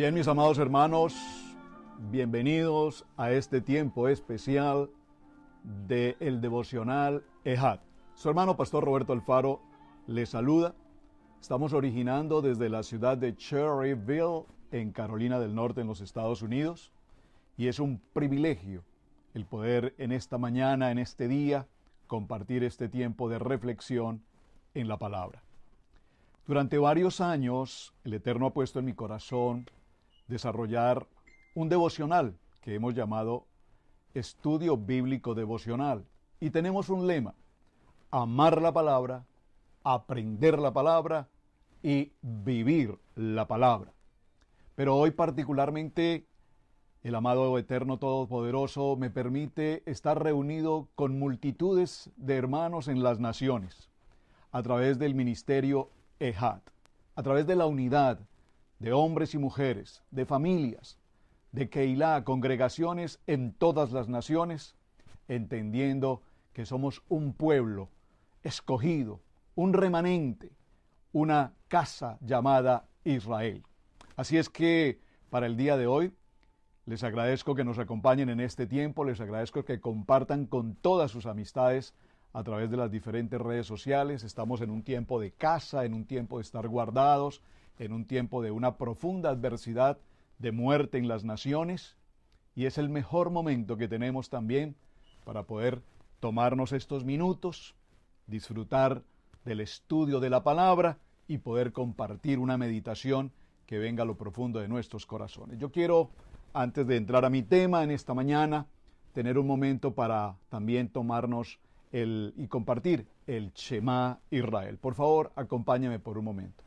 Bien, mis amados hermanos, bienvenidos a este tiempo especial del devocional Ejad. Su hermano Pastor Roberto Alfaro les saluda. Estamos originando desde la ciudad de Cherryville, en Carolina del Norte, en los Estados Unidos, y es un privilegio el poder en esta mañana, en este día, compartir este tiempo de reflexión en la palabra. Durante varios años, el Eterno ha puesto en mi corazón desarrollar un devocional que hemos llamado Estudio Bíblico Devocional. Y tenemos un lema: amar la palabra, aprender la palabra y vivir la palabra. Pero hoy particularmente el amado Eterno Todopoderoso me permite estar reunido con multitudes de hermanos en las naciones a través del ministerio Ejad, a través de la unidad de hombres y mujeres, de familias, de Keilah, congregaciones en todas las naciones, entendiendo que somos un pueblo escogido, un remanente, una casa llamada Israel. Así es que para el día de hoy les agradezco que nos acompañen en este tiempo, les agradezco que compartan con todas sus amistades a través de las diferentes redes sociales. Estamos en un tiempo de casa, en un tiempo de estar guardados, en un tiempo de una profunda adversidad de muerte en las naciones, y es el mejor momento que tenemos también para poder tomarnos estos minutos, disfrutar del estudio de la palabra y poder compartir una meditación que venga a lo profundo de nuestros corazones. Yo quiero, antes de entrar a mi tema en esta mañana, tener un momento para también tomarnos y compartir el Shema Israel. Por favor, acompáñame por un momento.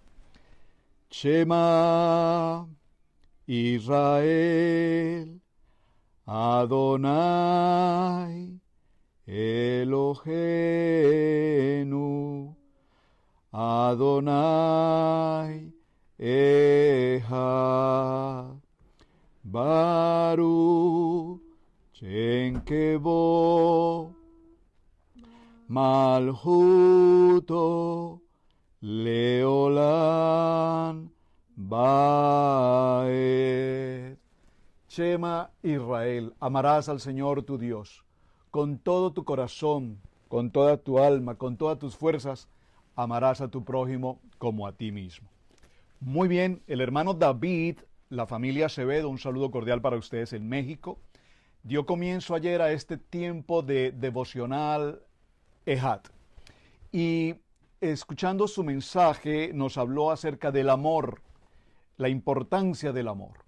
Shema Israel, Adonai Eloheinu, Adonai Ejad, Baruch Shem Kevod, Malchuto Leolam Baed. Shema Israel, amarás al Señor tu Dios con todo tu corazón, con toda tu alma, con todas tus fuerzas. Amarás a tu prójimo como a ti mismo. Muy bien, el hermano David, la familia Acevedo, un saludo cordial para ustedes en México, dio comienzo ayer a este tiempo de devocional Ejad. Y escuchando su mensaje nos habló acerca del amor, la importancia del amor,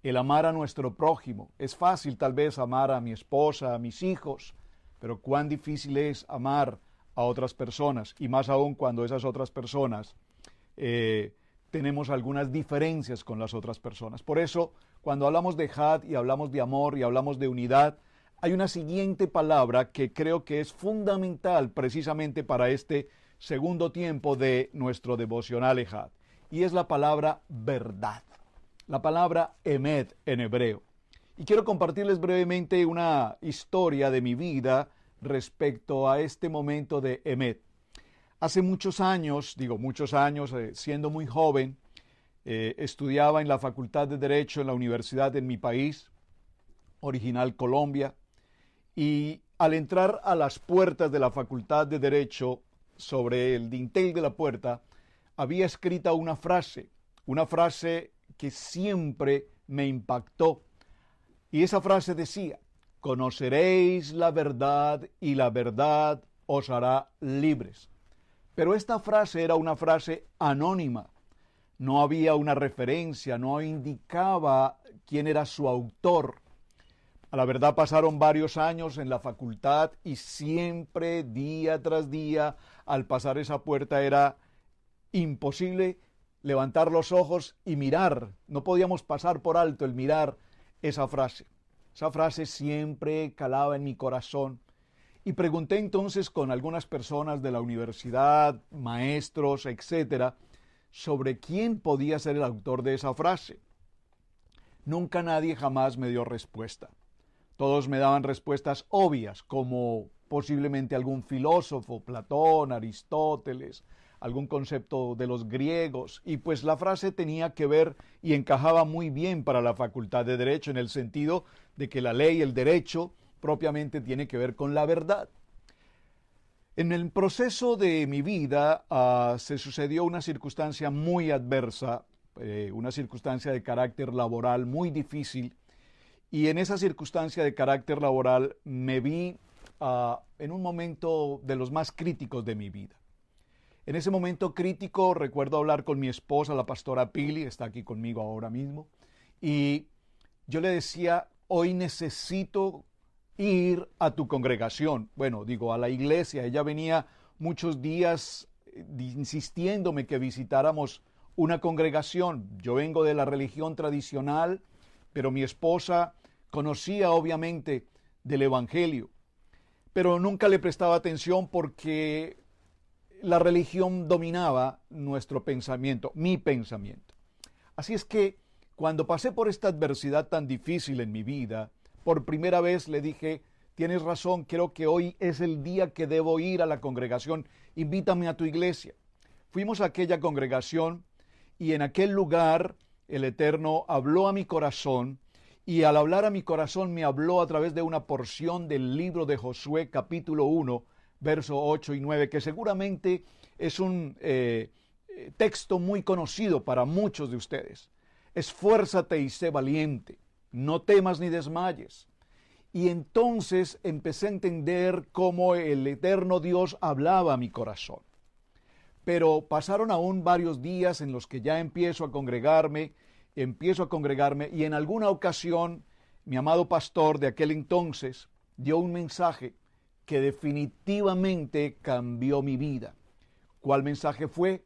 el amar a nuestro prójimo. Es fácil tal vez amar a mi esposa, a mis hijos, pero cuán difícil es amar a otras personas, y más aún cuando esas otras personas tenemos algunas diferencias con las otras personas. Por eso, cuando hablamos de Ejad y hablamos de amor y hablamos de unidad, hay una siguiente palabra que creo que es fundamental precisamente para este segundo tiempo de nuestro devocional Ejad, y es la palabra verdad, la palabra emet en hebreo. Y quiero compartirles brevemente una historia de mi vida respecto a este momento de emet. Hace muchos años, siendo muy joven, estudiaba en la Facultad de Derecho en la universidad en mi país, original Colombia, y al entrar a las puertas de la Facultad de Derecho, sobre el dintel de la puerta, había escrita una frase que siempre me impactó. Y esa frase decía: conoceréis la verdad y la verdad os hará libres. Pero esta frase era una frase anónima. No había una referencia, no indicaba quién era su autor. A la verdad pasaron varios años en la facultad y siempre, día tras día, al pasar esa puerta era imposible levantar los ojos y mirar. No podíamos pasar por alto el mirar esa frase. Esa frase siempre calaba en mi corazón. Y pregunté entonces con algunas personas de la universidad, maestros, etcétera, sobre quién podía ser el autor de esa frase. Nunca nadie jamás me dio respuesta. Todos me daban respuestas obvias, como posiblemente algún filósofo, Platón, Aristóteles, algún concepto de los griegos, y pues la frase tenía que ver y encajaba muy bien para la Facultad de Derecho, en el sentido de que la ley, el derecho, propiamente tiene que ver con la verdad. En el proceso de mi vida se sucedió una circunstancia muy adversa, una circunstancia de carácter laboral muy difícil, y en esa circunstancia de carácter laboral me vi en un momento de los más críticos de mi vida. En ese momento crítico recuerdo hablar con mi esposa, la pastora Pili, está aquí conmigo ahora mismo, y yo le decía, hoy necesito ir a tu congregación. Bueno, digo, a la iglesia. Ella venía muchos días insistiéndome que visitáramos una congregación. Yo vengo de la religión tradicional, pero mi esposa conocía obviamente del Evangelio, pero nunca le prestaba atención porque la religión dominaba nuestro pensamiento, mi pensamiento. Así es que cuando pasé por esta adversidad tan difícil en mi vida, por primera vez le dije, tienes razón, creo que hoy es el día que debo ir a la congregación, invítame a tu iglesia. Fuimos a aquella congregación y en aquel lugar el Eterno habló a mi corazón, y al hablar a mi corazón me habló a través de una porción del libro de Josué capítulo 1, verso 8 y 9, que seguramente es un texto muy conocido para muchos de ustedes. Esfuérzate y sé valiente, no temas ni desmayes. Y entonces empecé a entender cómo el eterno Dios hablaba a mi corazón. Pero pasaron aún varios días en los que ya empiezo a congregarme, y en alguna ocasión mi amado pastor de aquel entonces dio un mensaje que definitivamente cambió mi vida. ¿Cuál mensaje fue?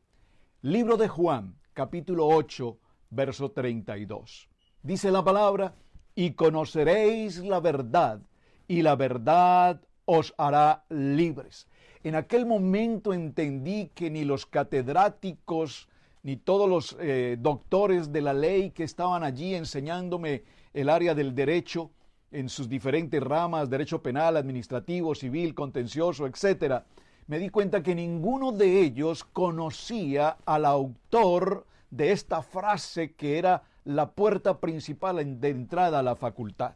Libro de Juan, capítulo 8, verso 32. Dice la palabra, y conoceréis la verdad, y la verdad os hará libres. En aquel momento entendí que ni los catedráticos, ni todos los doctores de la ley que estaban allí enseñándome el área del derecho en sus diferentes ramas, derecho penal, administrativo, civil, contencioso, etc., me di cuenta que ninguno de ellos conocía al autor de esta frase que era la puerta principal de entrada a la facultad.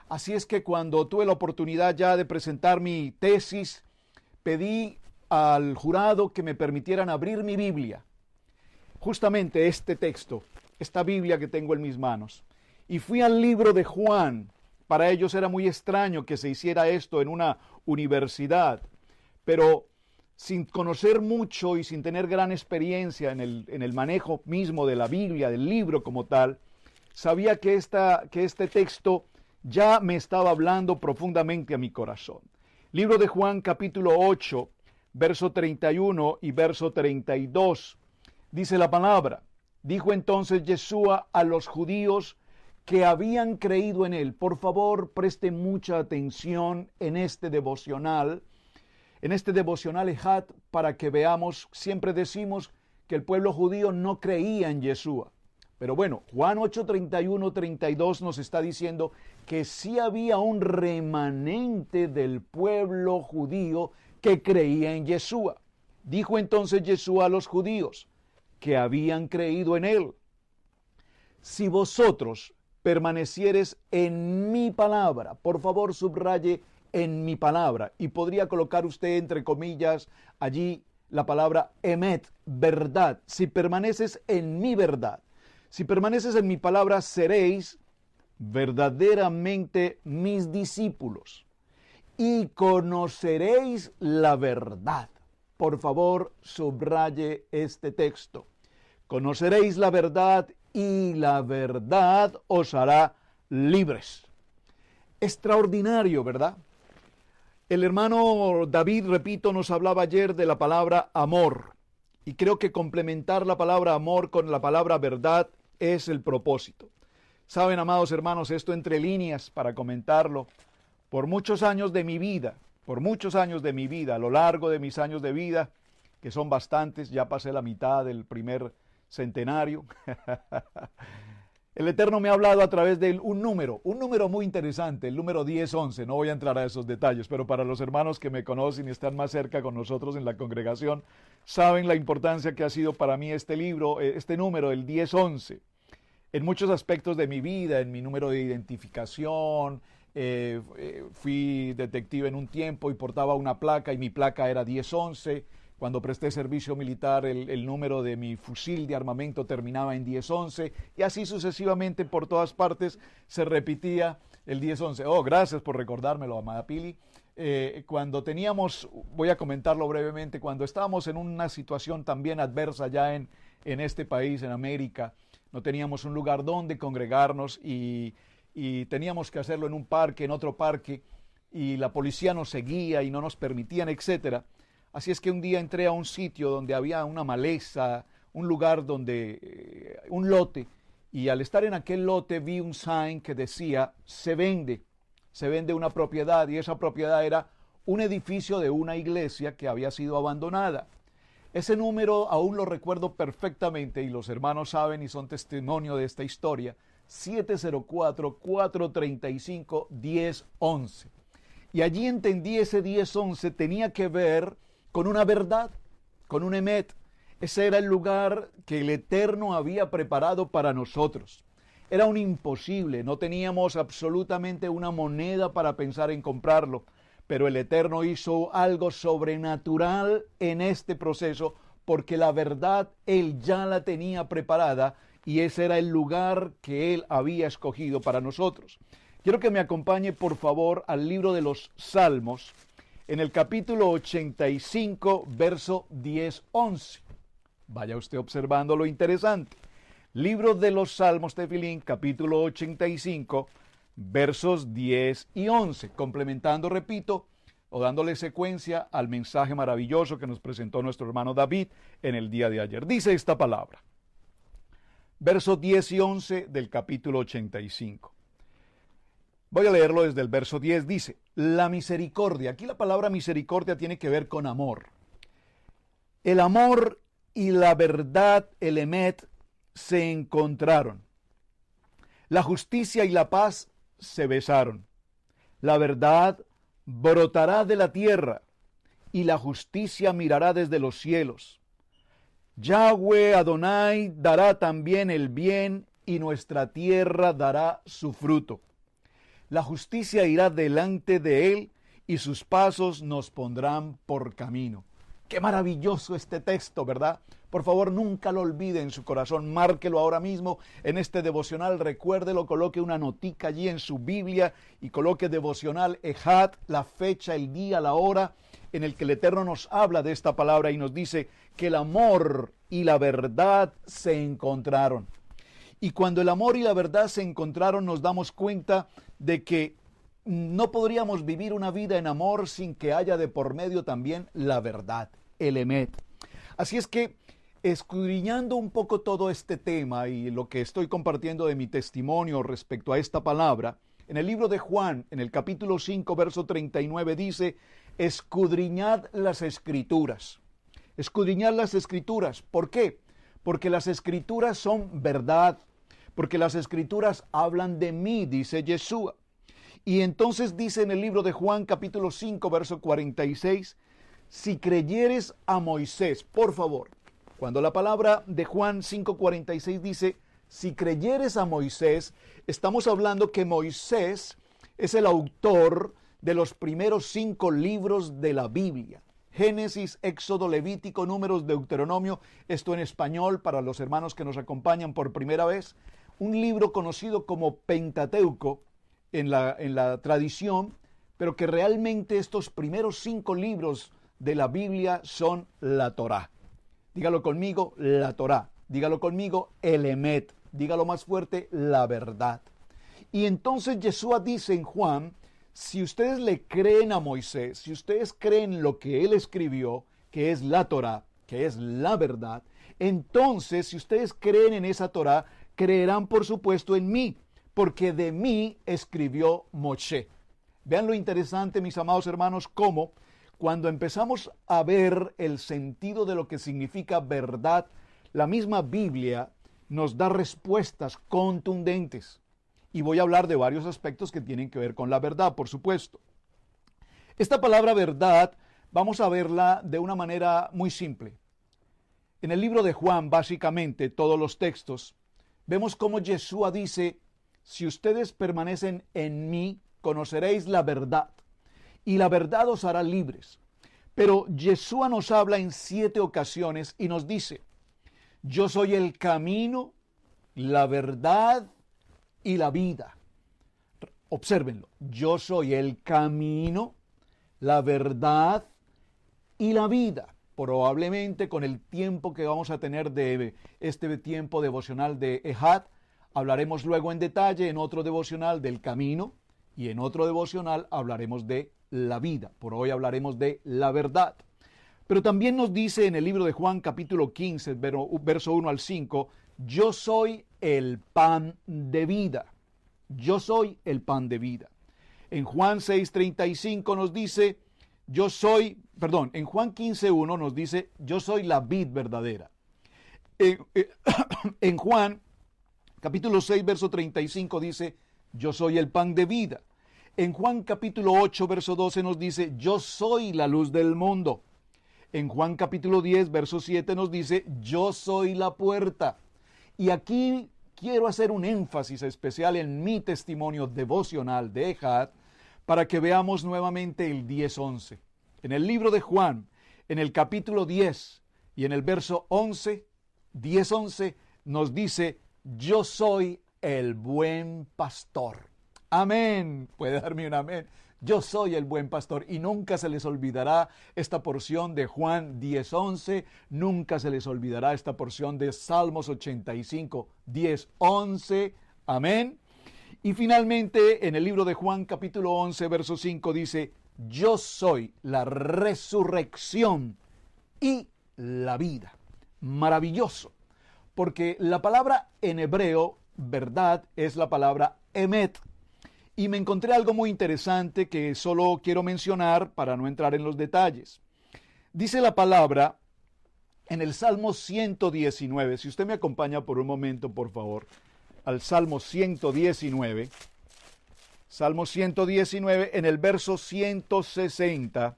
Así es que cuando tuve la oportunidad ya de presentar mi tesis, pedí al jurado que me permitieran abrir mi Biblia, justamente este texto, esta Biblia que tengo en mis manos, y fui al libro de Juan. Para ellos era muy extraño que se hiciera esto en una universidad, pero sin conocer mucho y sin tener gran experiencia en el manejo mismo de la Biblia, del libro como tal, sabía que este texto ya me estaba hablando profundamente a mi corazón. Libro de Juan capítulo 8, verso 31 y verso 32, dice la palabra, dijo entonces Yeshua a los judíos que habían creído en él. Por favor, preste mucha atención en este devocional Ejat, para que veamos, siempre decimos que el pueblo judío no creía en Yeshua. Pero bueno, Juan 8, 31, 32 nos está diciendo que sí había un remanente del pueblo judío que creía en Yeshua. Dijo entonces Yeshua a los judíos que habían creído en él, si vosotros permanecieres en mi palabra, por favor subraye en mi palabra, y podría colocar usted entre comillas allí la palabra emet, verdad. Si permaneces en mi verdad, si permaneces en mi palabra, seréis verdaderamente mis discípulos y conoceréis la verdad. Por favor, subraye este texto. Conoceréis la verdad y la verdad os hará libres. Extraordinario, ¿verdad? El hermano David, repito, nos hablaba ayer de la palabra amor. Y creo que complementar la palabra amor con la palabra verdad es el propósito. Saben, amados hermanos, esto entre líneas para comentarlo. Por muchos años de mi vida, a lo largo de mis años de vida, que son bastantes, ya pasé la mitad del primer centenario, El Eterno me ha hablado a través de un número muy interesante, el número 1011. No voy a entrar a esos detalles, pero para los hermanos que me conocen y están más cerca con nosotros en la congregación, saben la importancia que ha sido para mí este libro, este número, el 1011. En muchos aspectos de mi vida, en mi número de identificación, fui detective en un tiempo y portaba una placa y mi placa era 1011. Cuando presté servicio militar, el número de mi fusil de armamento terminaba en 1011 y así sucesivamente por todas partes se repetía el 1011. Oh, gracias por recordármelo, amada Pili. Cuando teníamos, voy a comentarlo brevemente, cuando estábamos en una situación también adversa ya en este país, en América, no teníamos un lugar donde congregarnos y teníamos que hacerlo en un parque, en otro parque, y la policía nos seguía y no nos permitían, etcétera. Así es que un día entré a un sitio donde había una maleza, un lugar donde, un lote, y al estar en aquel lote vi un sign que decía, se vende una propiedad, y esa propiedad era un edificio de una iglesia que había sido abandonada. Ese número aún lo recuerdo perfectamente, y los hermanos saben y son testimonio de esta historia, 704-435-1011. Y allí entendí ese 1011 tenía que ver con una verdad, con un emet. Ese era el lugar que el Eterno había preparado para nosotros. Era un imposible, no teníamos absolutamente una moneda para pensar en comprarlo, pero el Eterno hizo algo sobrenatural en este proceso, porque la verdad Él ya la tenía preparada y ese era el lugar que Él había escogido para nosotros. Quiero que me acompañe por favor al libro de los Salmos, en el capítulo 85, verso 10-11. Vaya usted observando lo interesante. Libro de los Salmos, Tefilín, capítulo 85, versos 10 y 11, complementando, repito, o dándole secuencia al mensaje maravilloso que nos presentó nuestro hermano David en el día de ayer. Dice esta palabra, versos 10 y 11 del capítulo 85. Voy a leerlo desde el verso 10, dice, la misericordia, aquí la palabra misericordia tiene que ver con amor. El amor y la verdad, el emet, se encontraron. La justicia y la paz se besaron. La verdad brotará de la tierra y la justicia mirará desde los cielos. Yahweh Adonai dará también el bien y nuestra tierra dará su fruto. La justicia irá delante de él y sus pasos nos pondrán por camino. Qué maravilloso este texto, ¿verdad? Por favor, nunca lo olvide en su corazón, márquelo ahora mismo en este devocional, recuérdelo, coloque una notica allí en su Biblia y coloque devocional Ejad, la fecha, el día, la hora en el que el Eterno nos habla de esta palabra y nos dice que el amor y la verdad se encontraron. Y cuando el amor y la verdad se encontraron, nos damos cuenta de que no podríamos vivir una vida en amor sin que haya de por medio también la verdad, el emet. Así es que, escudriñando un poco todo este tema y lo que estoy compartiendo de mi testimonio respecto a esta palabra, en el libro de Juan, en el capítulo 5, verso 39, dice, escudriñad las escrituras. Escudriñad las escrituras. ¿Por qué? Porque las escrituras son verdad, porque las escrituras hablan de mí, dice Yeshua. Y entonces dice en el libro de Juan, capítulo 5, verso 46, si creyeres a Moisés, por favor, cuando la palabra de Juan 5:46 dice, si creyeres a Moisés, estamos hablando que Moisés es el autor de los primeros 5 libros de la Biblia. Génesis, Éxodo, Levítico, Números, Deuteronomio, esto en español para los hermanos que nos acompañan por primera vez. Un libro conocido como Pentateuco en la tradición, pero que realmente estos primeros 5 libros de la Biblia son la Torá. Dígalo conmigo, la Torá. Dígalo conmigo, el emet. Dígalo más fuerte, la verdad. Y entonces Yeshua dice en Juan, si ustedes le creen a Moisés, si ustedes creen lo que él escribió, que es la Torá, que es la verdad, entonces si ustedes creen en esa Torá, creerán por supuesto en mí, porque de mí escribió Moshe. Vean lo interesante, mis amados hermanos, cómo cuando empezamos a ver el sentido de lo que significa verdad, la misma Biblia nos da respuestas contundentes. Y voy a hablar de varios aspectos que tienen que ver con la verdad, por supuesto. Esta palabra verdad, vamos a verla de una manera muy simple. En el libro de Juan, básicamente, todos los textos, vemos cómo Yeshua dice, si ustedes permanecen en mí, conoceréis la verdad, y la verdad os hará libres. Pero Yeshua nos habla en 7 ocasiones y nos dice, yo soy el camino, la verdad y la vida. Obsérvenlo, yo soy el camino, la verdad y la vida. Probablemente con el tiempo que vamos a tener de este tiempo devocional de Ehad, hablaremos luego en detalle en otro devocional del camino y en otro devocional hablaremos de la vida. Por hoy hablaremos de la verdad. Pero también nos dice en el libro de Juan capítulo 15, verso 1 al 5, yo soy el pan de vida. Yo soy el pan de vida. En Juan 6:35 nos dice, en Juan 15:1 nos dice, yo soy la vid verdadera. En Juan capítulo 6, verso 35 dice, yo soy el pan de vida. En Juan capítulo 8, verso 12 nos dice, yo soy la luz del mundo. En Juan capítulo 10, verso 7 nos dice, yo soy la puerta. Y aquí quiero hacer un énfasis especial en mi testimonio devocional de Ehad para que veamos nuevamente el 10:11. En el libro de Juan, en el capítulo 10 y en el verso 11, 10:11 nos dice, yo soy el buen pastor. Amén. Puede darme un amén. Yo soy el buen pastor y nunca se les olvidará esta porción de Juan 10:11, nunca se les olvidará esta porción de Salmos 85, 10:11. Amén. Y finalmente en el libro de Juan capítulo 11, verso 5 dice, yo soy la resurrección y la vida. Maravilloso, porque la palabra en hebreo, verdad, es la palabra emet. Y me encontré algo muy interesante que solo quiero mencionar para no entrar en los detalles. Dice la palabra en el Salmo 119, si usted me acompaña por un momento, por favor, al Salmo 119, Salmo 119 en el verso 160,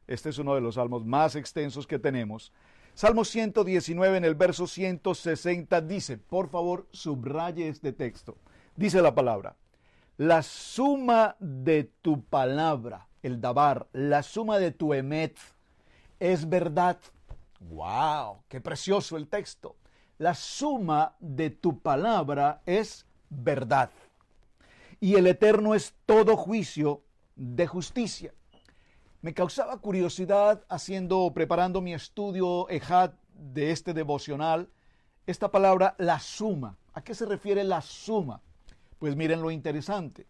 este es uno de los salmos más extensos que tenemos. Salmo 119 en el verso 160 dice, por favor, subraye este texto. Dice la palabra, la suma de tu palabra, el dabar, la suma de tu emet, es verdad. ¡Wow! ¡Qué precioso el texto! La suma de tu palabra es verdad. Y el Eterno es todo juicio de justicia. Me causaba curiosidad preparando mi estudio Ehad de este devocional, esta palabra, la suma. ¿A qué se refiere la suma? Pues miren lo interesante.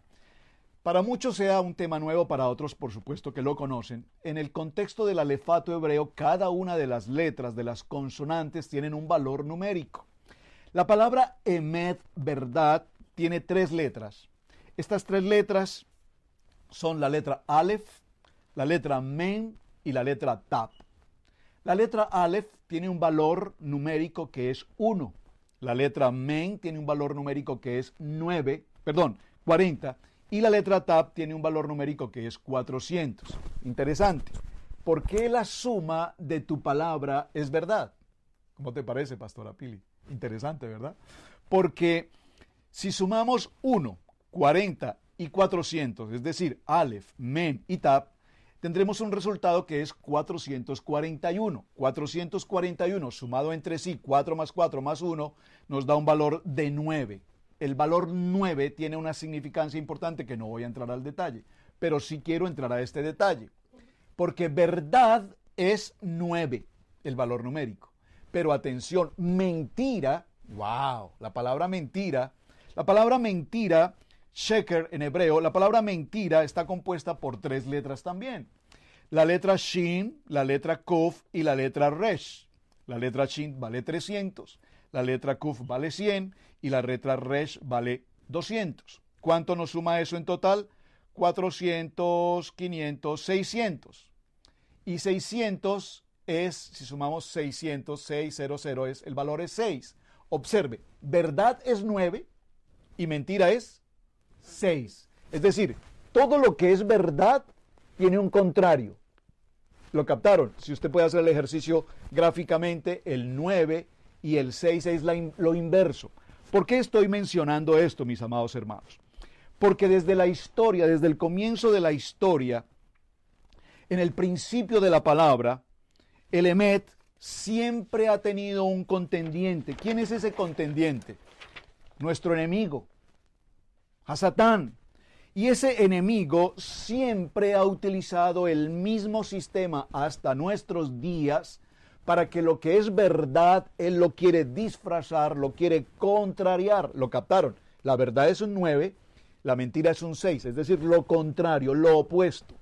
Para muchos sea un tema nuevo, para otros por supuesto que lo conocen. En el contexto del alefato hebreo, cada una de las letras de las consonantes tienen un valor numérico. La palabra emet, verdad, tiene 3 letras. Estas 3 letras son la letra Aleph, la letra Men y la letra Tap. La letra Aleph tiene un valor numérico que es 1. La letra Men tiene un valor numérico que es 40. Y la letra Tap tiene un valor numérico que es 400. Interesante. ¿Por qué la suma de tu palabra es verdad? ¿Cómo te parece, Pastora Pili? Interesante, ¿verdad? Porque si sumamos 1, 40 y 400, es decir, Aleph, Men y Tap, tendremos un resultado que es 441. 441 sumado entre sí, 4 más 4 más 1, nos da un valor de 9. El valor 9 tiene una significancia importante que no voy a entrar al detalle, pero sí quiero entrar a este detalle. Porque verdad es 9, el valor numérico. Pero atención, mentira, wow, la palabra mentira, sheker en hebreo, la palabra mentira está compuesta por 3 letras también. La letra Shin, la letra Kuf y la letra Resh. La letra Shin vale 300, la letra Kuf vale 100 y la letra Resh vale 200. ¿Cuánto nos suma eso en total? 400, 500, 600. Y 600 es, si sumamos 600, 600 el valor es 6. Observe, verdad es 9 y mentira es 6. Es decir, todo lo que es verdad tiene un contrario. ¿Lo captaron? Si usted puede hacer el ejercicio gráficamente, el 9 y el 6 es lo inverso. ¿Por qué estoy mencionando esto, mis amados hermanos? Porque desde la historia, desde el comienzo de la historia, en el principio de la palabra, el Emet siempre ha tenido un contendiente. ¿Quién es ese contendiente? Nuestro enemigo, Hasatán. Y ese enemigo siempre ha utilizado el mismo sistema hasta nuestros días para que lo que es verdad, él lo quiere disfrazar, lo quiere contrariar. ¿Lo captaron? La verdad es un 9, la mentira es un 6, es decir, lo contrario, lo opuesto.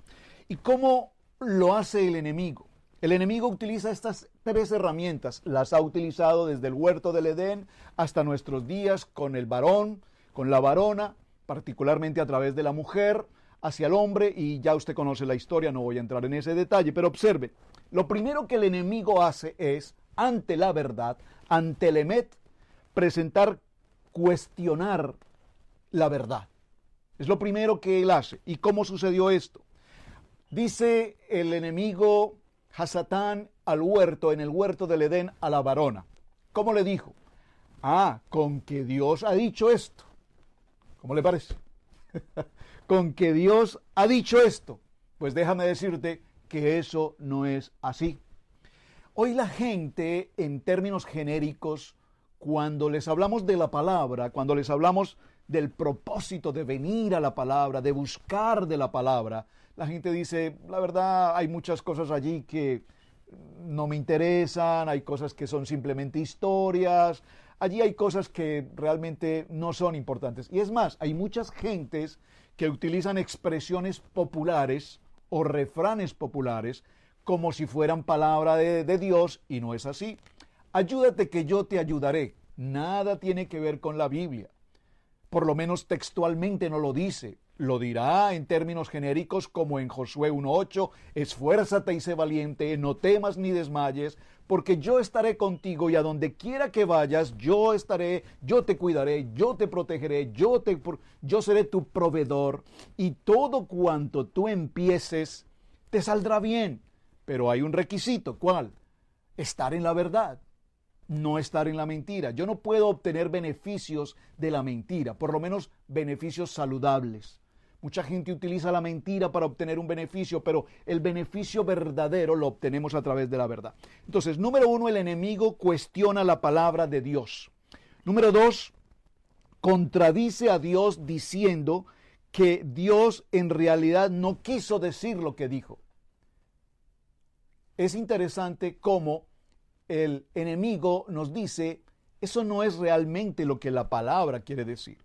¿Y cómo lo hace el enemigo? El enemigo utiliza estas 3 herramientas, las ha utilizado desde el huerto del Edén hasta nuestros días con el varón, con la varona, particularmente a través de la mujer, hacia el hombre, y ya usted conoce la historia, no voy a entrar en ese detalle, pero observe, lo primero que el enemigo hace es, ante la verdad, ante el Emet, presentar, cuestionar la verdad. Es lo primero que él hace. ¿Y cómo sucedió esto? Dice el enemigo Hasatán al huerto, en el huerto del Edén, a la varona. ¿Cómo le dijo? Con que Dios ha dicho esto. ¿Cómo le parece? Con que Dios ha dicho esto. Pues déjame decirte que eso no es así. Hoy la gente, en términos genéricos, cuando les hablamos de la palabra, cuando les hablamos del propósito de venir a la palabra, de buscar de la palabra, la gente dice, la verdad, hay muchas cosas allí que no me interesan, hay cosas que son simplemente historias, allí hay cosas que realmente no son importantes. Y es más, hay muchas gentes que utilizan expresiones populares o refranes populares como si fueran palabra de Dios, y no es así. Ayúdate que yo te ayudaré. Nada tiene que ver con la Biblia. Por lo menos textualmente no lo dice. Lo dirá en términos genéricos como en Josué 1:8, esfuérzate y sé valiente, no temas ni desmayes, porque yo estaré contigo y a donde quiera que vayas, yo estaré, yo te cuidaré, yo te protegeré, yo seré tu proveedor, y todo cuanto tú empieces te saldrá bien. Pero hay un requisito, ¿cuál? Estar en la verdad, no estar en la mentira. Yo no puedo obtener beneficios de la mentira, por lo menos beneficios saludables. Mucha gente utiliza la mentira para obtener un beneficio, pero el beneficio verdadero lo obtenemos a través de la verdad. Entonces, número 1, el enemigo cuestiona la palabra de Dios. Número 2, contradice a Dios diciendo que Dios en realidad no quiso decir lo que dijo. Es interesante cómo el enemigo nos dice, eso no es realmente lo que la palabra quiere decir.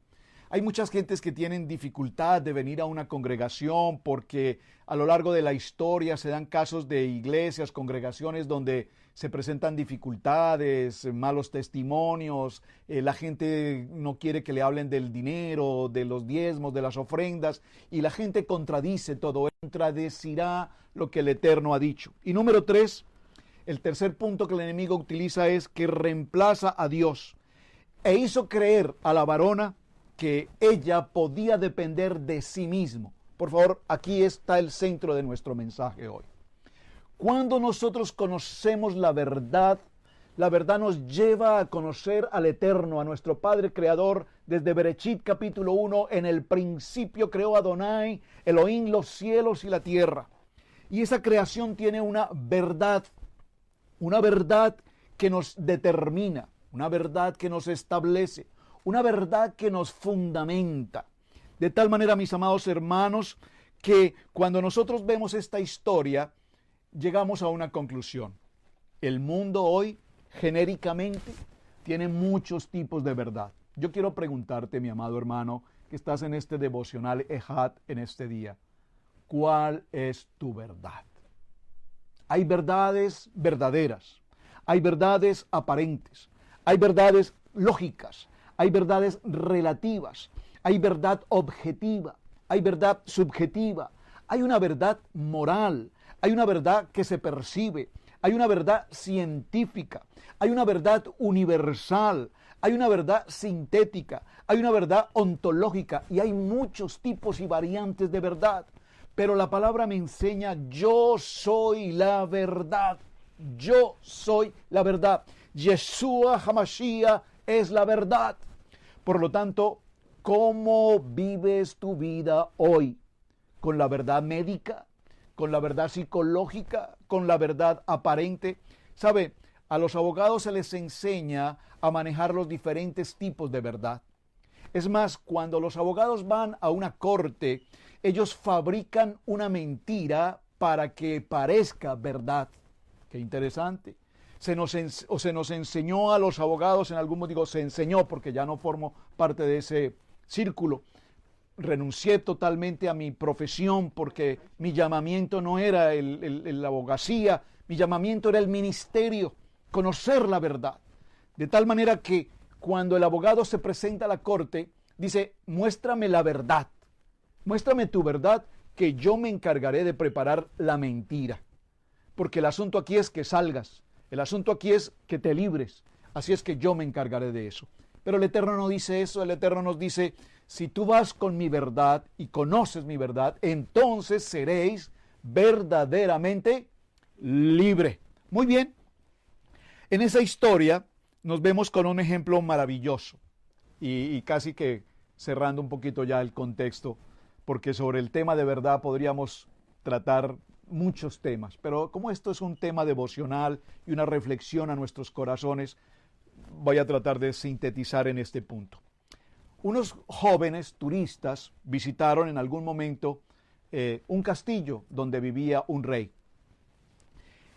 Hay muchas gentes que tienen dificultad de venir a una congregación porque a lo largo de la historia se dan casos de iglesias, congregaciones donde se presentan dificultades, malos testimonios, la gente no quiere que le hablen del dinero, de los diezmos, de las ofrendas, y la gente contradice todo, contradecirá lo que el Eterno ha dicho. Y número 3, el tercer punto que el enemigo utiliza es que reemplaza a Dios e hizo creer a la varona que ella podía depender de sí mismo. Por favor, aquí está el centro de nuestro mensaje hoy. Cuando nosotros conocemos la verdad nos lleva a conocer al Eterno, a nuestro Padre Creador. Desde Berechit capítulo 1, en el principio creó Adonai, Elohim, los cielos y la tierra. Y esa creación tiene una verdad que nos determina, una verdad que nos establece, una verdad que nos fundamenta. De tal manera, mis amados hermanos, que cuando nosotros vemos esta historia, llegamos a una conclusión. El mundo hoy, genéricamente, tiene muchos tipos de verdad. Yo quiero preguntarte, mi amado hermano, que estás en este devocional Ejad en este día, ¿cuál es tu verdad? Hay verdades verdaderas, hay verdades aparentes, hay verdades lógicas, hay verdades relativas, hay verdad objetiva, hay verdad subjetiva, hay una verdad moral, hay una verdad que se percibe, hay una verdad científica, hay una verdad universal, hay una verdad sintética, hay una verdad ontológica y hay muchos tipos y variantes de verdad. Pero la palabra me enseña, yo soy la verdad. Yo soy la verdad. Yeshua HaMashiach es la verdad. Por lo tanto, ¿cómo vives tu vida hoy? ¿Con la verdad médica? ¿Con la verdad psicológica? ¿Con la verdad aparente? ¿Sabe? A los abogados se les enseña a manejar los diferentes tipos de verdad. Es más, cuando los abogados van a una corte, ellos fabrican una mentira para que parezca verdad. Qué interesante. Se nos enseñó a los abogados, en algún momento digo, se enseñó porque ya no formo parte de ese círculo. Renuncié totalmente a mi profesión porque mi llamamiento no era la abogacía, mi llamamiento era el ministerio, conocer la verdad. De tal manera que cuando el abogado se presenta a la corte, dice, muéstrame la verdad, muéstrame tu verdad, que yo me encargaré de preparar la mentira. Porque el asunto aquí es que salgas, el asunto aquí es que te libres, así es que yo me encargaré de eso. Pero el Eterno no dice eso, el Eterno nos dice, si tú vas con mi verdad y conoces mi verdad, entonces seréis verdaderamente libre. Muy bien, en esa historia nos vemos con un ejemplo maravilloso y casi que cerrando un poquito ya el contexto, porque sobre el tema de verdad podríamos tratar muchos temas, pero como esto es un tema devocional y una reflexión a nuestros corazones, voy a tratar de sintetizar en este punto. Unos jóvenes turistas visitaron en algún momento un castillo donde vivía un rey.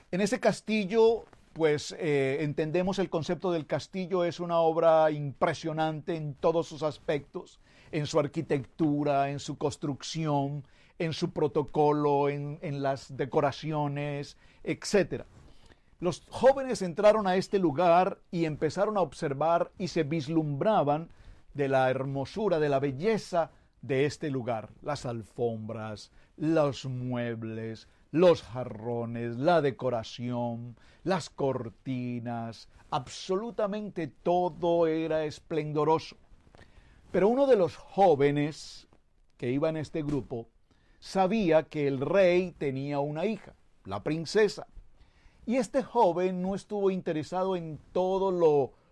En ese castillo, pues entendemos el concepto del castillo, es una obra impresionante en todos sus aspectos, en su arquitectura, en su construcción, en su protocolo, en las decoraciones, etc. Los jóvenes entraron a este lugar y empezaron a observar y se vislumbraban de la hermosura, de la belleza de este lugar. Las alfombras, los muebles, los jarrones, la decoración, las cortinas, absolutamente todo era esplendoroso. Pero uno de los jóvenes que iba en este grupo sabía que el rey tenía una hija, la princesa. Y este joven no estuvo interesado en todo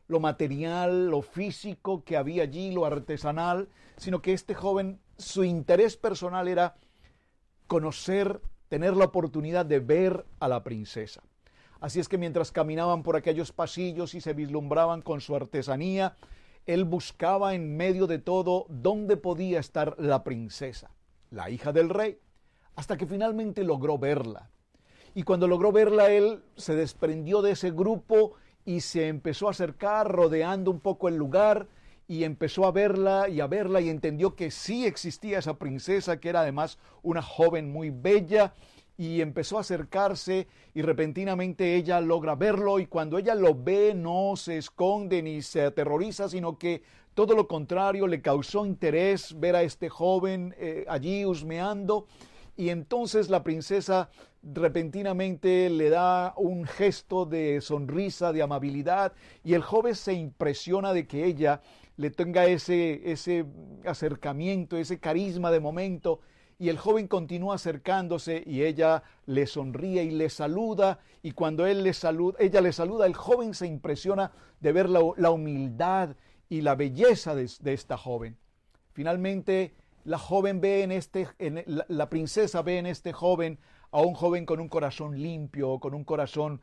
lo material, lo físico que había allí, lo artesanal, sino que este joven, su interés personal era conocer, tener la oportunidad de ver a la princesa. Así es que mientras caminaban por aquellos pasillos y se vislumbraban con su artesanía, él buscaba en medio de todo dónde podía estar la princesa, la hija del rey, hasta que finalmente logró verla. Y cuando logró verla, él se desprendió de ese grupo y se empezó a acercar rodeando un poco el lugar y empezó a verla y entendió que sí existía esa princesa, que era además una joven muy bella, y empezó a acercarse y repentinamente ella logra verlo, y cuando ella lo ve no se esconde ni se aterroriza, sino que todo lo contrario, le causó interés ver a este joven allí husmeando, y entonces la princesa repentinamente le da un gesto de sonrisa, de amabilidad, y el joven se impresiona de que ella le tenga ese acercamiento, ese carisma de momento, y el joven continúa acercándose y ella le sonríe y le saluda, y cuando ella le saluda, el joven se impresiona de ver la humildad y la belleza de esta joven. Finalmente, la princesa ve en este joven a un joven con un corazón limpio, con un corazón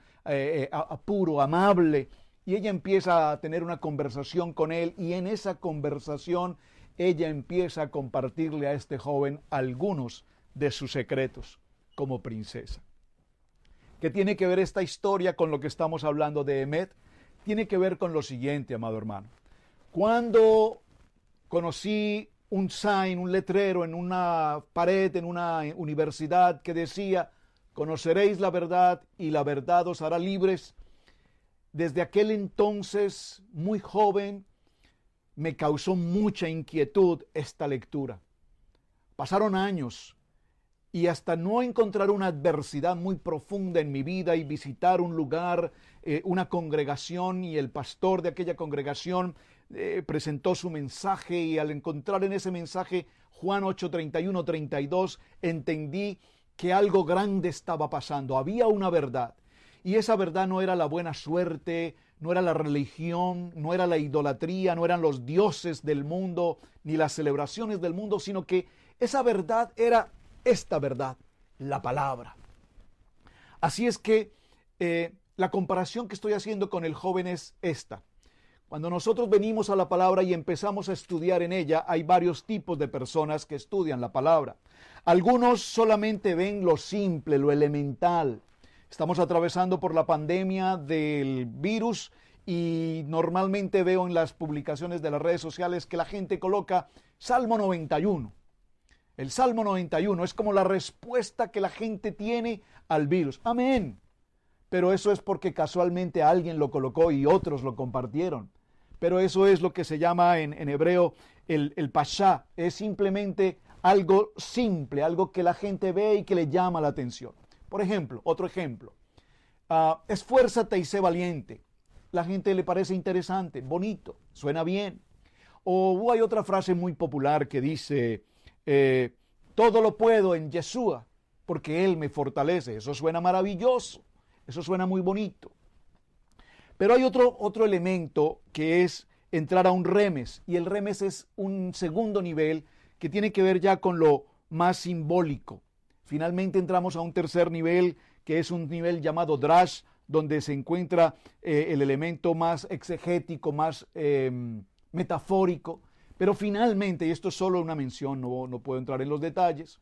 puro, amable, y ella empieza a tener una conversación con él, y en esa conversación ella empieza a compartirle a este joven algunos de sus secretos como princesa. ¿Qué tiene que ver esta historia con lo que estamos hablando de Emet? Tiene que ver con lo siguiente, amado hermano. Cuando conocí un sign, un letrero en una pared, en una universidad que decía, conoceréis la verdad y la verdad os hará libres, desde aquel entonces, muy joven, me causó mucha inquietud esta lectura. Pasaron años y hasta no encontrar una adversidad muy profunda en mi vida y visitar un lugar, una congregación, y el pastor de aquella congregación presentó su mensaje, y al encontrar en ese mensaje Juan 8, 31, 32, entendí que algo grande estaba pasando. Había una verdad, y esa verdad no era la buena suerte, no era la religión, no era la idolatría, no eran los dioses del mundo, ni las celebraciones del mundo, sino que esa verdad era esta verdad, la palabra. Así es que la comparación que estoy haciendo con el joven es esta. Cuando nosotros venimos a la palabra y empezamos a estudiar en ella, hay varios tipos de personas que estudian la palabra. Algunos solamente ven lo simple, lo elemental. Estamos atravesando por la pandemia del virus y normalmente veo en las publicaciones de las redes sociales que la gente coloca Salmo 91. El Salmo 91 es como la respuesta que la gente tiene al virus. Amén. Pero eso es porque casualmente alguien lo colocó y otros lo compartieron. Pero eso es lo que se llama en hebreo el pashá. Es simplemente algo simple, algo que la gente ve y que le llama la atención. Por ejemplo, otro ejemplo. Esfuérzate y sé valiente. La gente le parece interesante, bonito, suena bien. O hay otra frase muy popular que dice, todo lo puedo en Yeshua, porque Él me fortalece. Eso suena maravilloso, eso suena muy bonito. Pero hay otro elemento que es entrar a un remes, y el remes es un segundo nivel que tiene que ver ya con lo más simbólico. Finalmente entramos a un tercer nivel, que es un nivel llamado drash, donde se encuentra el elemento más exegético, más metafórico. Pero finalmente, y esto es solo una mención, no puedo entrar en los detalles,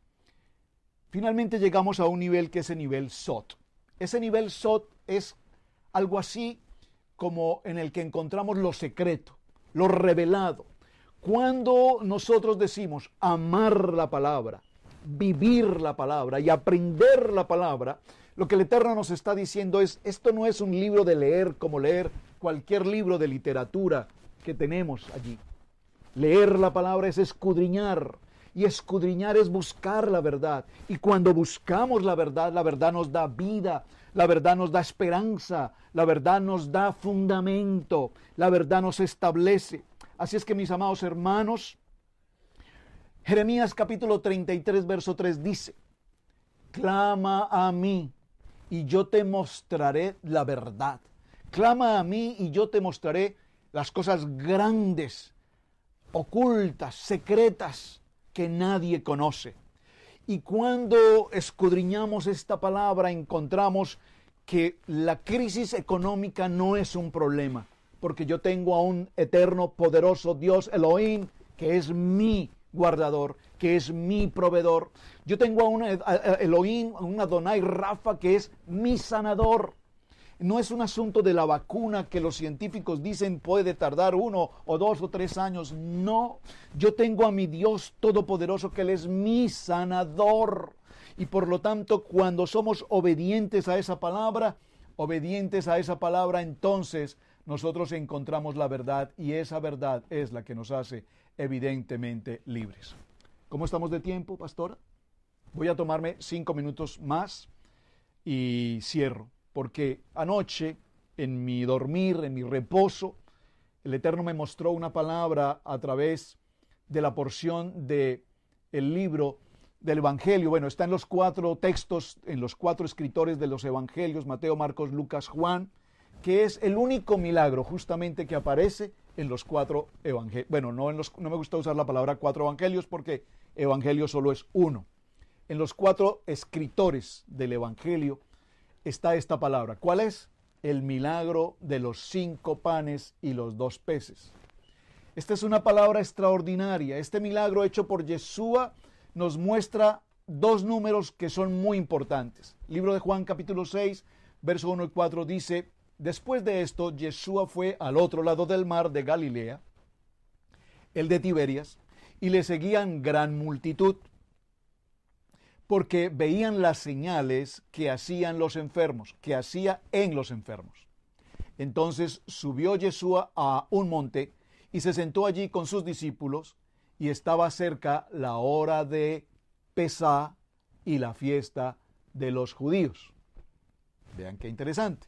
finalmente llegamos a un nivel que es el nivel Sot. Ese nivel Sot es algo así como en el que encontramos lo secreto, lo revelado. Cuando nosotros decimos amar la palabra, vivir la palabra y aprender la palabra, lo que el Eterno nos está diciendo es, esto no es un libro de leer como leer cualquier libro de literatura que tenemos allí. Leer la palabra es escudriñar, y escudriñar es buscar la verdad. Y cuando buscamos la verdad nos da vida, la verdad nos da esperanza, la verdad nos da fundamento, la verdad nos establece. Así es que, mis amados hermanos, Jeremías capítulo 33, verso 3 dice, clama a mí y yo te mostraré la verdad. Clama a mí y yo te mostraré las cosas grandes, ocultas, secretas, que nadie conoce. Y cuando escudriñamos esta palabra, encontramos que la crisis económica no es un problema, porque yo tengo a un eterno, poderoso Dios Elohim, que es mi guardador, que es mi proveedor. Yo tengo a un Elohim, a un Adonai Rafa, que es mi sanador. No es un asunto de la vacuna que los científicos dicen puede tardar 1 o 2 o 3 años. No, yo tengo a mi Dios todopoderoso, que Él es mi sanador. Y por lo tanto, cuando somos obedientes a esa palabra, entonces nosotros encontramos la verdad, y esa verdad es la que nos hace evidentemente libres. ¿Cómo estamos de tiempo, pastora? Voy a tomarme 5 minutos más y cierro. Porque anoche, en mi dormir, en mi reposo, el Eterno me mostró una palabra a través de la porción del libro del Evangelio. Bueno, está en los 4 textos, en los 4 escritores de los Evangelios, Mateo, Marcos, Lucas, Juan, que es el único milagro justamente que aparece en los 4 evangelios. Bueno, no me gusta usar la palabra 4 evangelios, porque evangelio solo es uno. En los 4 escritores del Evangelio está esta palabra. ¿Cuál es? El milagro de los 5 panes y los 2 peces. Esta es una palabra extraordinaria. Este milagro hecho por Yeshua nos muestra 2 números que son muy importantes. Libro de Juan capítulo 6, verso 1 y 4 dice, después de esto, Yeshua fue al otro lado del mar de Galilea, el de Tiberias, y le seguían gran multitud, porque veían las señales que hacían los enfermos, que hacía en los enfermos. Entonces subió Yeshua a un monte y se sentó allí con sus discípulos, y estaba cerca la hora de Pesá, y la fiesta de los judíos. Vean qué interesante.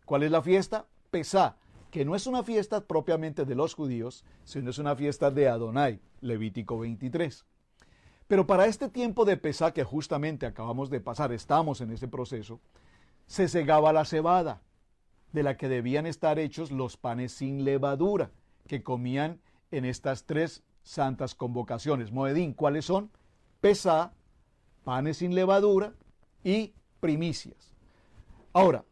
¿Cuál es la fiesta? Pesá, que no es una fiesta propiamente de los judíos, sino es una fiesta de Adonai, Levítico 23. Pero para este tiempo de Pesá que justamente acabamos de pasar, estamos en ese proceso, se segaba la cebada, de la que debían estar hechos los panes sin levadura, que comían en estas tres santas convocaciones. Moedín, ¿cuáles son? Pesá, panes sin levadura y primicias. Ahora,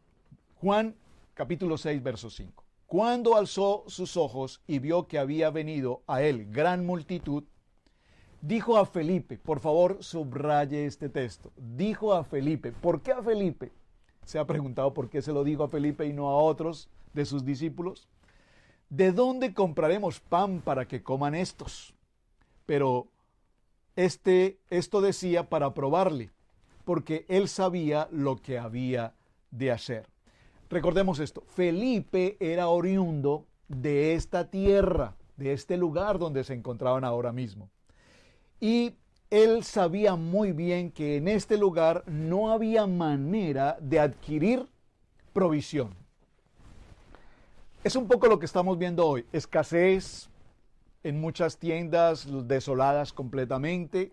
Juan capítulo 6, verso 5. Cuando alzó sus ojos y vio que había venido a él gran multitud, dijo a Felipe, por favor subraye este texto, dijo a Felipe. ¿Por qué a Felipe? ¿Se ha preguntado por qué se lo dijo a Felipe y no a otros de sus discípulos? ¿De dónde compraremos pan para que coman estos? Pero esto decía para probarle, porque él sabía lo que había de hacer. Recordemos esto, Felipe era oriundo de esta tierra, de este lugar donde se encontraban ahora mismo. Y él sabía muy bien que en este lugar no había manera de adquirir provisión. Es un poco lo que estamos viendo hoy, escasez en muchas tiendas desoladas completamente.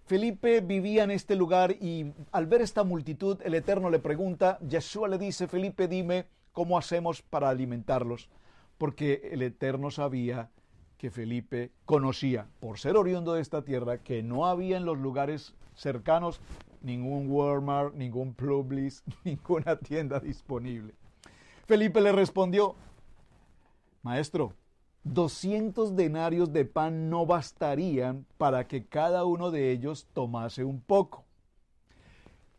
Felipe vivía en este lugar y al ver esta multitud, el Eterno le pregunta, Yeshua le dice, Felipe, dime cómo hacemos para alimentarlos, porque el Eterno sabía que Felipe conocía, por ser oriundo de esta tierra, que no había en los lugares cercanos ningún Walmart, ningún Publix, ninguna tienda disponible. Felipe le respondió, Maestro, 200 denarios de pan no bastarían para que cada uno de ellos tomase un poco.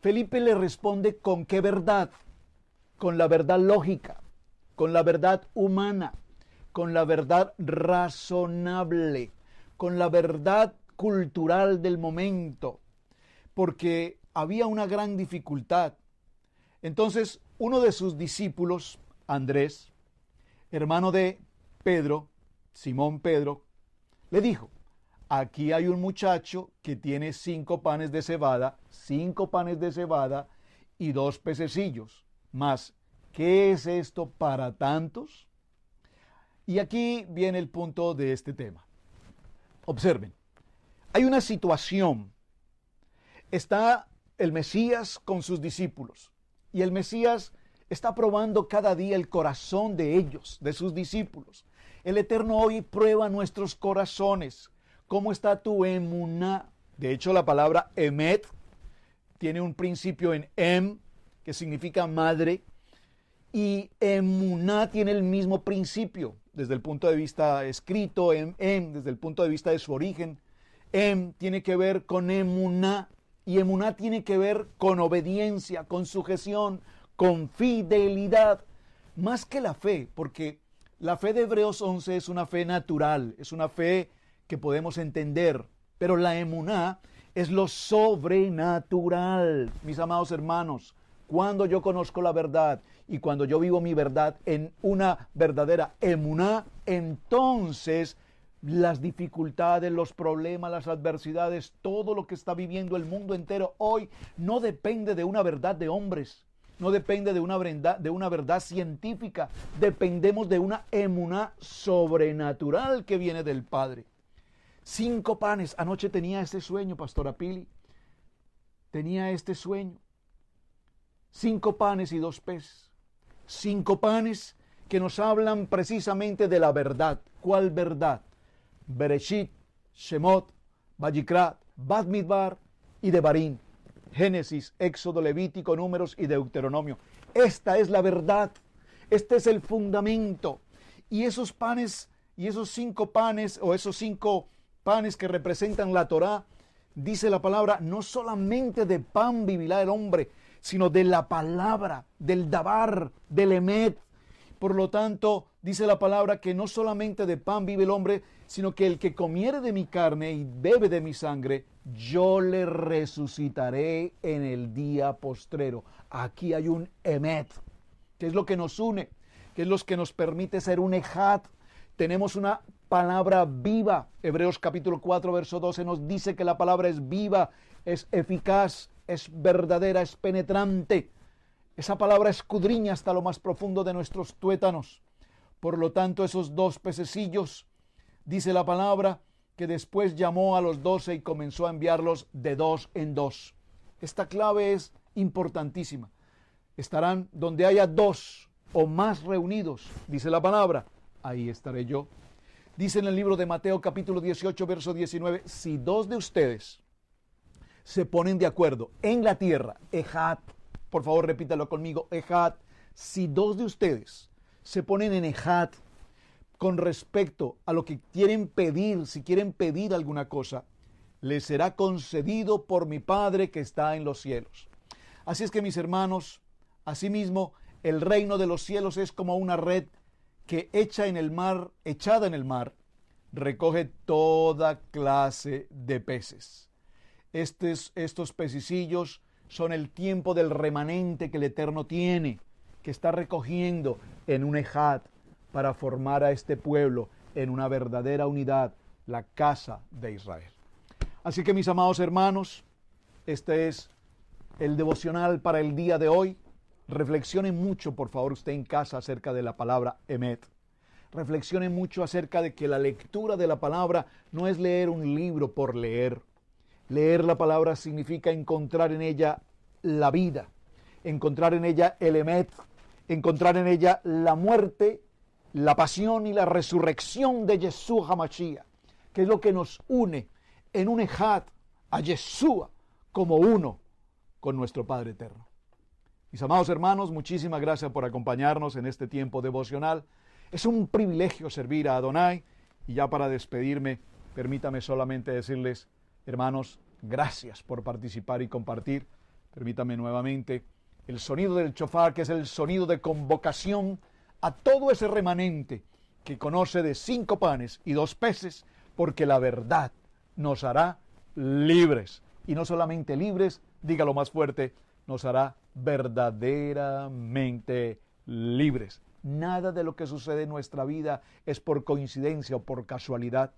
Felipe le responde con qué verdad, con la verdad lógica, con la verdad humana, con la verdad razonable, con la verdad cultural del momento, porque había una gran dificultad. Entonces, uno de sus discípulos, Andrés, hermano de Pedro, Simón Pedro, le dijo, aquí hay un muchacho que tiene 5 panes de cebada y 2 pececillos. Mas, ¿qué es esto para tantos? Y aquí viene el punto de este tema. Observen, hay una situación. Está el Mesías con sus discípulos y el Mesías está probando cada día el corazón de ellos, de sus discípulos. El Eterno hoy prueba nuestros corazones. ¿Cómo está tu emuná? De hecho, la palabra emet tiene un principio en que significa madre, y emuná tiene el mismo principio desde el punto de vista escrito, desde el punto de vista de su origen. Tiene que ver con emuná, y emuná tiene que ver con obediencia, con sujeción, con fidelidad, más que la fe, porque la fe de Hebreos 11 es una fe natural, es una fe que podemos entender, pero la emuná es lo sobrenatural. Mis amados hermanos, cuando yo conozco la verdad y cuando yo vivo mi verdad en una verdadera emuná, entonces las dificultades, los problemas, las adversidades, todo lo que está viviendo el mundo entero hoy no depende de una verdad de hombres, no depende de una verdad científica, dependemos de una emuná sobrenatural que viene del Padre. 5 panes, anoche tenía este sueño, Pastora Pili, tenía este sueño. 5 panes y 2 peces. 5 panes que nos hablan precisamente de la verdad. ¿Cuál verdad? Bereshit, Shemot, Vayikra, Bamidbar y Devarim. Génesis, Éxodo, Levítico, Números y Deuteronomio. Esta es la verdad. Este es el fundamento. Y esos panes, y esos 5 panes, o esos 5 panes que representan la Torá, dice la palabra, no solamente de pan vivirá el hombre, sino de la palabra, del dabar, del emet. Por lo tanto, dice la palabra que no solamente de pan vive el hombre, sino que el que comiere de mi carne y bebe de mi sangre, yo le resucitaré en el día postrero. Aquí hay un emet, que es lo que nos une, que es lo que nos permite ser un ejat, tenemos una palabra viva. Hebreos capítulo 4, verso 12 nos dice que la palabra es viva, es eficaz, es verdadera, es penetrante. Esa palabra escudriña hasta lo más profundo de nuestros tuétanos. Por lo tanto, esos 2 pececillos, dice la palabra, que después llamó a los 12 y comenzó a enviarlos de 2 en 2. Esta clave es importantísima. Estarán donde haya 2 o más reunidos, dice la palabra, ahí estaré yo. Dice en el libro de Mateo capítulo 18, verso 19, si 2 de ustedes se ponen de acuerdo en la tierra, ejad, por favor repítalo conmigo, ejad, si 2 de ustedes se ponen en ejad con respecto a lo que quieren pedir, si quieren pedir alguna cosa, les será concedido por mi Padre que está en los cielos. Así es que, mis hermanos, asimismo, el reino de los cielos es como una red que echada en el mar, recoge toda clase de peces. Estos pececillos son el tiempo del remanente que el Eterno tiene, que está recogiendo en un ejad para formar a este pueblo en una verdadera unidad, la casa de Israel. Así que, mis amados hermanos, este es el devocional para el día de hoy. Reflexione mucho, por favor, usted en casa acerca de la palabra Emet. Reflexione mucho acerca de que la lectura de la palabra no es leer un libro por leer. Leer la palabra significa encontrar en ella la vida, encontrar en ella el Emet, encontrar en ella la muerte, la pasión y la resurrección de Yeshua HaMashiach, que es lo que nos une en un ejad a Yeshua como uno con nuestro Padre Eterno. Mis amados hermanos, muchísimas gracias por acompañarnos en este tiempo devocional. Es un privilegio servir a Adonai. Y ya para despedirme, permítame solamente decirles, hermanos, gracias por participar y compartir. Permítame nuevamente el sonido del shofar, que es el sonido de convocación a todo ese remanente que conoce de 5 panes y 2 peces, porque la verdad nos hará libres. Y no solamente libres, dígalo más fuerte, nos hará verdaderamente libres. Nada de lo que sucede en nuestra vida es por coincidencia o por casualidad.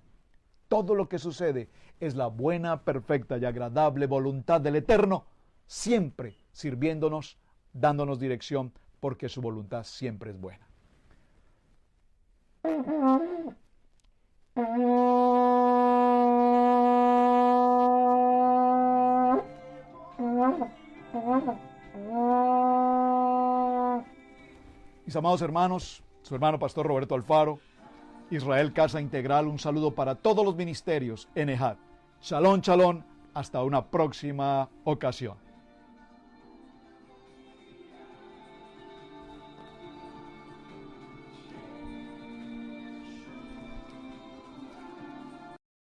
Todo lo que sucede es la buena, perfecta y agradable voluntad del Eterno, siempre sirviéndonos, dándonos dirección, porque su voluntad siempre es buena. Mis amados hermanos, su hermano pastor Roberto Alfaro, Israel Casa Integral, un saludo para todos los ministerios en Ejad. Shalom, shalom, hasta una próxima ocasión.